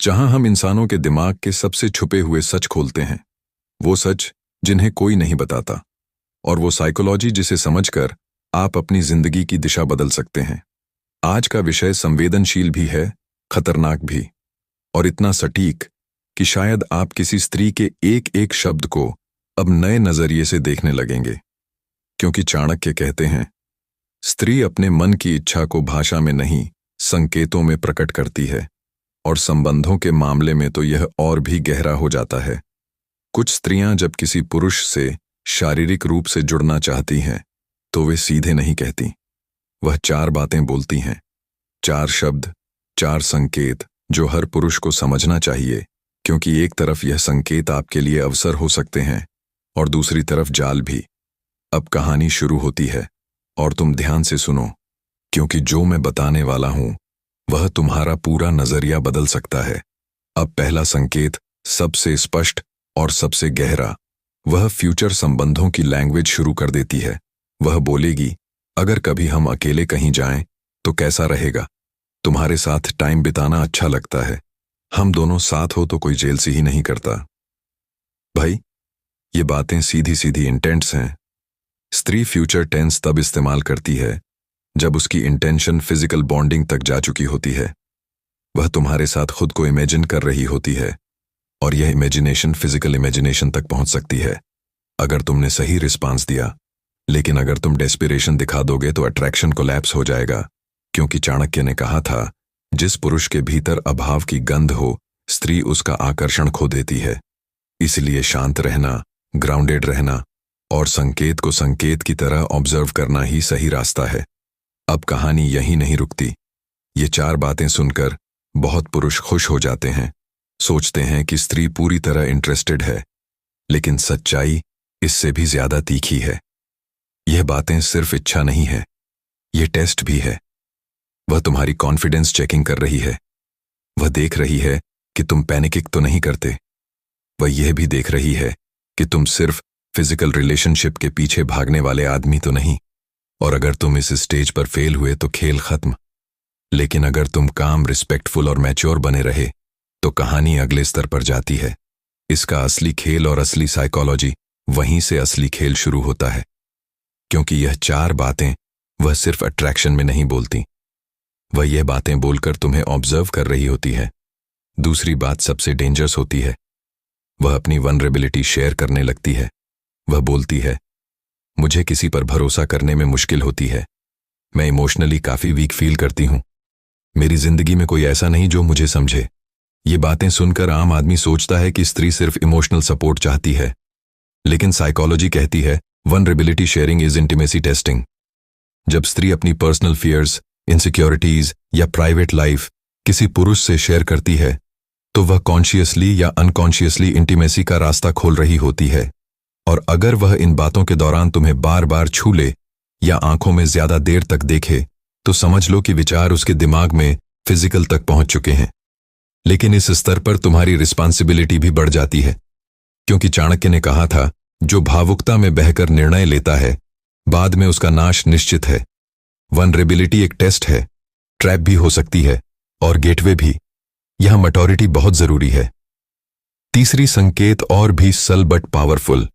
जहां हम इंसानों के दिमाग के सबसे छुपे हुए सच खोलते हैं, वो सच जिन्हें कोई नहीं बताता, और वो साइकोलॉजी जिसे समझकर आप अपनी जिंदगी की दिशा बदल सकते हैं। आज का विषय संवेदनशील भी है, खतरनाक भी, और इतना सटीक कि शायद आप किसी स्त्री के एक एक शब्द को अब नए नजरिए से देखने लगेंगे। क्योंकि चाणक्य कहते हैं, स्त्री अपने मन की इच्छा को भाषा में नहीं, संकेतों में प्रकट करती है, और संबंधों के मामले में तो यह और भी गहरा हो जाता है। कुछ स्त्रियां जब किसी पुरुष से शारीरिक रूप से जुड़ना चाहती हैं, तो वे सीधे नहीं कहती। वह 4 बातें बोलती हैं, 4 शब्द, 4 संकेत जो हर पुरुष को समझना चाहिए, क्योंकि एक तरफ यह संकेत आपके लिए अवसर हो सकते हैं और दूसरी तरफ जाल भी। अब कहानी शुरू होती है, और तुम ध्यान से सुनो, क्योंकि जो मैं बताने वाला हूं वह तुम्हारा पूरा नजरिया बदल सकता है। अब पहला संकेत सबसे स्पष्ट और सबसे गहरा, वह फ्यूचर संबंधों की लैंग्वेज शुरू कर देती है। वह बोलेगी, अगर कभी हम अकेले कहीं जाएं तो कैसा रहेगा? तुम्हारे साथ टाइम बिताना अच्छा लगता है, हम दोनों साथ हो तो कोई जेल से ही नहीं करता। भाई, ये बातें सीधी सीधी इंटेंट्स हैं। स्त्री फ्यूचर टेंस तब इस्तेमाल करती है जब उसकी इंटेंशन फिजिकल बॉन्डिंग तक जा चुकी होती है। वह तुम्हारे साथ खुद को इमेजिन कर रही होती है, और यह इमेजिनेशन फिजिकल इमेजिनेशन तक पहुंच सकती है अगर तुमने सही रिस्पांस दिया। लेकिन अगर तुम डेस्पिरेशन दिखा दोगे तो अट्रैक्शन कोलैप्स हो जाएगा, क्योंकि चाणक्य ने कहा था, जिस पुरुष के भीतर अभाव की गंध हो, स्त्री उसका आकर्षण खो देती है। इसलिए शांत रहना, ग्राउंडेड रहना और संकेत को संकेत की तरह ऑब्जर्व करना ही सही रास्ता है। अब कहानी यहीं नहीं रुकती। ये 4 बातें सुनकर बहुत पुरुष खुश हो जाते हैं, सोचते हैं कि स्त्री पूरी तरह इंटरेस्टेड है, लेकिन सच्चाई इससे भी ज्यादा तीखी है। यह बातें सिर्फ इच्छा नहीं है, ये टेस्ट भी है। वह तुम्हारी कॉन्फिडेंस चेकिंग कर रही है। वह देख रही है कि तुम पैनिक तो नहीं करते। वह यह भी देख रही है कि तुम सिर्फ फिजिकल रिलेशनशिप के पीछे भागने वाले आदमी तो नहीं। और अगर तुम इस स्टेज पर फेल हुए तो खेल खत्म। लेकिन अगर तुम काम, रिस्पेक्टफुल और मैच्योर बने रहे तो कहानी अगले स्तर पर जाती है। इसका असली खेल और असली साइकोलॉजी, वहीं से असली खेल शुरू होता है। क्योंकि यह 4 बातें वह सिर्फ अट्रैक्शन में नहीं बोलती, वह यह बातें बोलकर तुम्हें ऑब्जर्व कर रही होती है। दूसरी बात सबसे डेंजरस होती है। वह अपनी वनरेबिलिटी शेयर करने लगती है। वह बोलती है, मुझे किसी पर भरोसा करने में मुश्किल होती है। मैं इमोशनली काफी वीक फील करती हूं। मेरी जिंदगी में कोई ऐसा नहीं जो मुझे समझे। ये बातें सुनकर आम आदमी सोचता है कि स्त्री सिर्फ इमोशनल सपोर्ट चाहती है, लेकिन साइकोलॉजी कहती है, vulnerability sharing is intimacy testing. जब स्त्री अपनी पर्सनल फियर्स, इनसिक्योरिटीज या प्राइवेट लाइफ किसी पुरुष से शेयर करती है, तो वह कॉन्शियसली या अनकॉन्शियसली इंटीमेसी का रास्ता खोल रही होती है। और अगर वह इन बातों के दौरान तुम्हें बार बार छू ले या आंखों में ज्यादा देर तक देखे, तो समझ लो कि विचार उसके दिमाग में फिजिकल तक पहुंच चुके हैं। लेकिन इस स्तर पर तुम्हारी रिस्पांसिबिलिटी भी बढ़ जाती है, क्योंकि चाणक्य ने कहा था, जो भावुकता में बहकर निर्णय लेता है, बाद में उसका नाश निश्चित है। वनरेबिलिटी एक टेस्ट है, ट्रैप भी हो सकती है और गेटवे भी। यहां मैच्योरिटी बहुत जरूरी है। तीसरी संकेत और भी सल बट पावरफुल।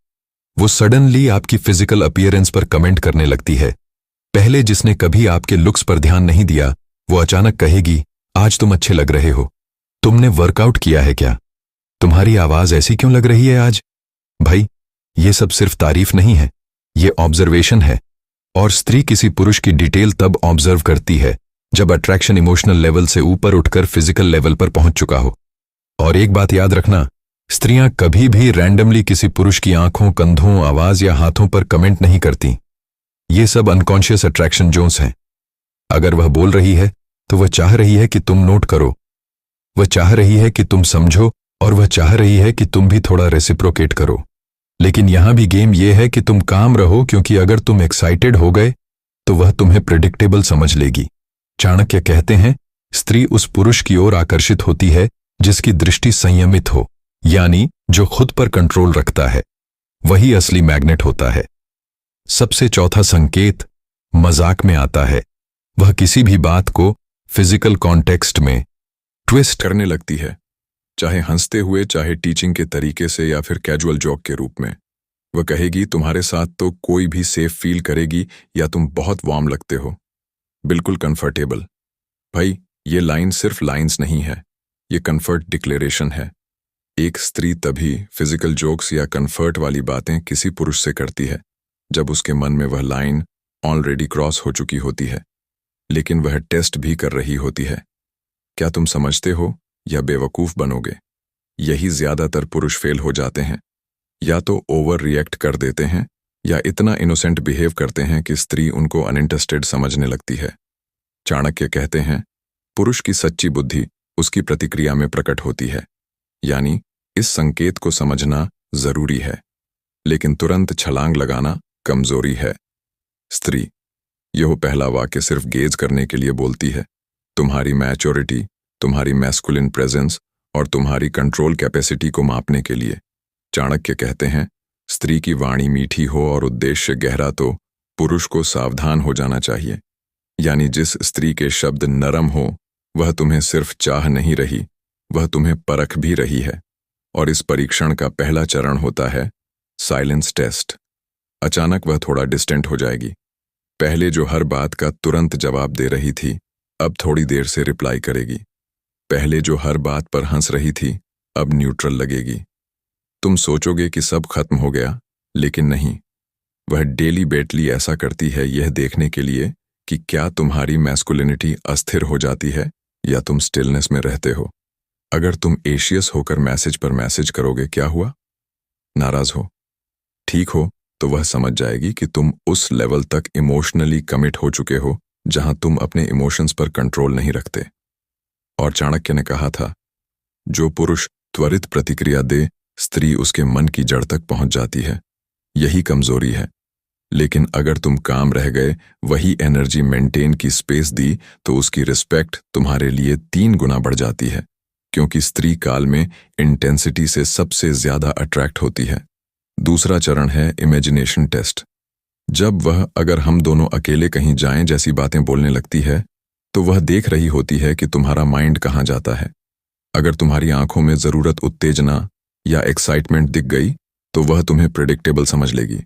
वो सडनली आपकी फिजिकल अपीयरेंस पर कमेंट करने लगती है। पहले जिसने कभी आपके लुक्स पर ध्यान नहीं दिया, वो अचानक कहेगी, आज तुम अच्छे लग रहे हो। तुमने वर्कआउट किया है क्या? तुम्हारी आवाज ऐसी क्यों लग रही है आज? भाई, ये सब सिर्फ तारीफ नहीं है, ये ऑब्जर्वेशन है। और स्त्री किसी पुरुष की डिटेल तब ऑब्जर्व करती है जब अट्रैक्शन इमोशनल लेवल से ऊपर उठकर फिजिकल लेवल पर पहुंच चुका हो। और एक बात याद रखना, स्त्रियां कभी भी रैंडमली किसी पुरुष की आंखों, कंधों, आवाज या हाथों पर कमेंट नहीं करती। ये सब अनकॉन्शियस अट्रैक्शन जोन्स हैं। अगर वह बोल रही है तो वह चाह रही है कि तुम नोट करो, वह चाह रही है कि तुम समझो, और वह चाह रही है कि तुम भी थोड़ा रेसिप्रोकेट करो। लेकिन यहां भी गेम यह है कि तुम काम रहो, क्योंकि अगर तुम एक्साइटेड हो गए तो वह तुम्हें प्रेडिक्टेबल समझ लेगी। चाणक्य कहते हैं, स्त्री उस पुरुष की ओर आकर्षित होती है जिसकी दृष्टि संयमित हो, यानी जो खुद पर कंट्रोल रखता है, वही असली मैग्नेट होता है। सबसे चौथा संकेत मजाक में आता है। वह किसी भी बात को फिजिकल कॉन्टेक्स्ट में ट्विस्ट करने लगती है। चाहे हंसते हुए, चाहे टीचिंग के तरीके से या फिर कैजुअल जॉक के रूप में। वह कहेगी तुम्हारे साथ तो कोई भी सेफ फील करेगी, या तुम बहुत वार्म लगते हो, बिल्कुल कंफर्टेबल। भाई, ये लाइन सिर्फ लाइंस नहीं है, ये कंफर्ट डिक्लेरेशन है। एक स्त्री तभी फिजिकल जोक्स या कंफर्ट वाली बातें किसी पुरुष से करती है जब उसके मन में वह लाइन ऑलरेडी क्रॉस हो चुकी होती है, लेकिन वह टेस्ट भी कर रही होती है। क्या तुम समझते हो या बेवकूफ बनोगे? यही ज्यादातर पुरुष फेल हो जाते हैं। या तो ओवर रिएक्ट कर देते हैं, या इतना इनोसेंट बिहेव करते हैं कि स्त्री उनको अनइंटरेस्टेड समझने लगती है। चाणक्य कहते हैं, पुरुष की सच्ची बुद्धि उसकी प्रतिक्रिया में प्रकट होती है। यानी इस संकेत को समझना जरूरी है, लेकिन तुरंत छलांग लगाना कमजोरी है। स्त्री, यह पहला वाक्य सिर्फ गेज करने के लिए बोलती है, तुम्हारी मैच्योरिटी, तुम्हारी मैस्कुलिन प्रेजेंस और तुम्हारी कंट्रोल कैपेसिटी को मापने के लिए। चाणक्य कहते हैं, स्त्री की वाणी मीठी हो और उद्देश्य गहरा तो पुरुष को सावधान हो जाना चाहिए। यानी जिस स्त्री के शब्द नरम हो, वह तुम्हें सिर्फ चाह नहीं रही, वह तुम्हें परख भी रही है। और इस परीक्षण का पहला चरण होता है साइलेंस टेस्ट। अचानक वह थोड़ा डिस्टेंट हो जाएगी। पहले जो हर बात का तुरंत जवाब दे रही थी, अब थोड़ी देर से रिप्लाई करेगी। पहले जो हर बात पर हंस रही थी, अब न्यूट्रल लगेगी। तुम सोचोगे कि सब खत्म हो गया, लेकिन नहीं। वह डेलीबेटली ऐसा करती है यह देखने के लिए कि क्या तुम्हारी मैस्कुलिनिटी अस्थिर हो जाती है या तुम स्टिलनेस में रहते हो। अगर तुम एशियस होकर मैसेज पर मैसेज करोगे, क्या हुआ? नाराज हो? ठीक हो, तो वह समझ जाएगी कि तुम उस लेवल तक इमोशनली कमिट हो चुके हो जहां तुम अपने इमोशंस पर कंट्रोल नहीं रखते। और चाणक्य ने कहा था, जो पुरुष त्वरित प्रतिक्रिया दे, स्त्री उसके मन की जड़ तक पहुंच जाती है। यही कमजोरी है। लेकिन अगर तुम काम रह गए, वही एनर्जी मेंटेन की स्पेस दी, तो उसकी रिस्पेक्ट तुम्हारे लिए 3 गुना बढ़ जाती है, क्योंकि स्त्री काल में इंटेंसिटी से सबसे ज्यादा अट्रैक्ट होती है। दूसरा चरण है इमेजिनेशन टेस्ट। जब वह अगर हम दोनों अकेले कहीं जाएं जैसी बातें बोलने लगती है, तो वह देख रही होती है कि तुम्हारा माइंड कहाँ जाता है। अगर तुम्हारी आंखों में जरूरत उत्तेजना या एक्साइटमेंट दिख गई, तो वह तुम्हें प्रेडिक्टेबल समझ लेगी।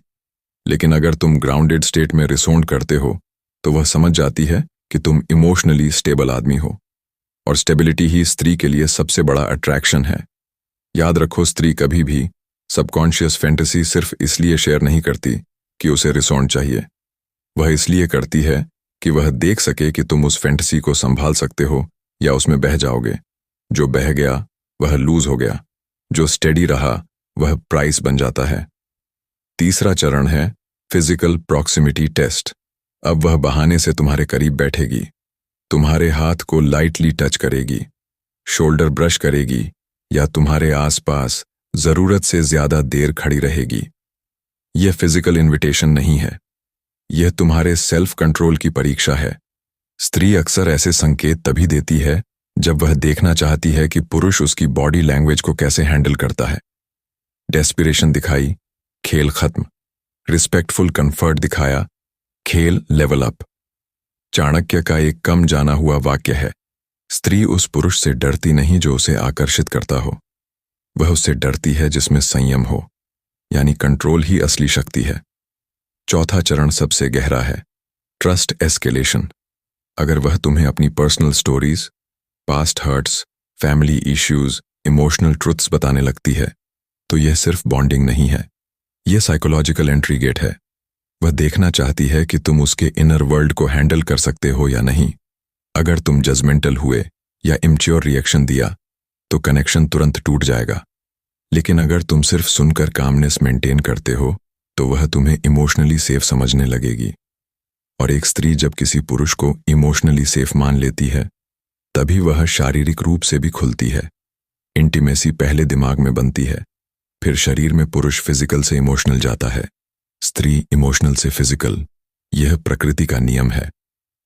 लेकिन अगर तुम ग्राउंडेड स्टेट में रिसोंड करते हो, तो वह समझ जाती है कि तुम इमोशनली स्टेबल आदमी हो। और स्टेबिलिटी ही स्त्री के लिए सबसे बड़ा अट्रैक्शन है। याद रखो, स्त्री कभी भी सबकॉन्शियस फैंटेसी सिर्फ इसलिए शेयर नहीं करती कि उसे रिसोंड चाहिए। वह इसलिए करती है कि वह देख सके कि तुम उस फैंटेसी को संभाल सकते हो या उसमें बह जाओगे। जो बह गया वह लूज हो गया, जो स्टेडी रहा वह प्राइस बन जाता है। तीसरा चरण है फिजिकल प्रॉक्सिमिटी टेस्ट। अब वह बहाने से तुम्हारे करीब बैठेगी, तुम्हारे हाथ को लाइटली टच करेगी, शोल्डर ब्रश करेगी, या तुम्हारे आसपास जरूरत से ज्यादा देर खड़ी रहेगी। यह फिजिकल इन्विटेशन नहीं है, यह तुम्हारे सेल्फ कंट्रोल की परीक्षा है। स्त्री अक्सर ऐसे संकेत तभी देती है जब वह देखना चाहती है कि पुरुष उसकी बॉडी लैंग्वेज को कैसे हैंडल करता है। डेस्पिरेशन दिखाई, खेल खत्म। रिस्पेक्टफुल कंफर्ट दिखाया, खेल लेवल अप। चाणक्य का एक कम जाना हुआ वाक्य है, स्त्री उस पुरुष से डरती नहीं जो उसे आकर्षित करता हो, वह उससे डरती है जिसमें संयम हो। यानी कंट्रोल ही असली शक्ति है। चौथा चरण सबसे गहरा है, ट्रस्ट एस्केलेशन। अगर वह तुम्हें अपनी personal stories, past hurts, family issues, emotional truths बताने लगती है, तो यह सिर्फ बॉन्डिंग नहीं है, यह साइकोलॉजिकल एंट्री गेट है। वह देखना चाहती है कि तुम उसके इनर वर्ल्ड को हैंडल कर सकते हो या नहीं। अगर तुम जजमेंटल हुए या इम्च्योर रिएक्शन दिया, तो कनेक्शन तुरंत टूट जाएगा। लेकिन अगर तुम सिर्फ सुनकर कामनेस मेंटेन करते हो, तो वह तुम्हें इमोशनली सेफ समझने लगेगी। और एक स्त्री जब किसी पुरुष को इमोशनली सेफ मान लेती है, तभी वह शारीरिक रूप से भी खुलती है। इंटीमेसी पहले दिमाग में बनती है, फिर शरीर में पुरुष फिजिकल से इमोशनल जाता है, स्त्री इमोशनल से फिजिकल। यह प्रकृति का नियम है।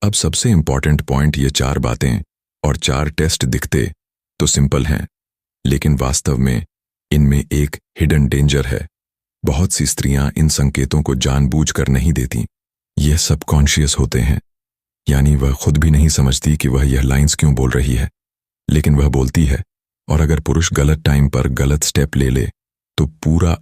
अब सबसे इंपॉर्टेंट पॉइंट, ये 4 बातें और 4 टेस्ट दिखते तो सिंपल हैं, लेकिन वास्तव में इनमें एक हिडन डेंजर है। बहुत सी स्त्रियां इन संकेतों को जानबूझकर नहीं देती, यह सबकॉन्शियस होते हैं। यानी वह खुद भी नहीं समझती कि वह यह लाइंस क्यों बोल रही है, लेकिन वह बोलती है और अगर पुरुष गलत टाइम पर गलत स्टेप ले ले तो पूरा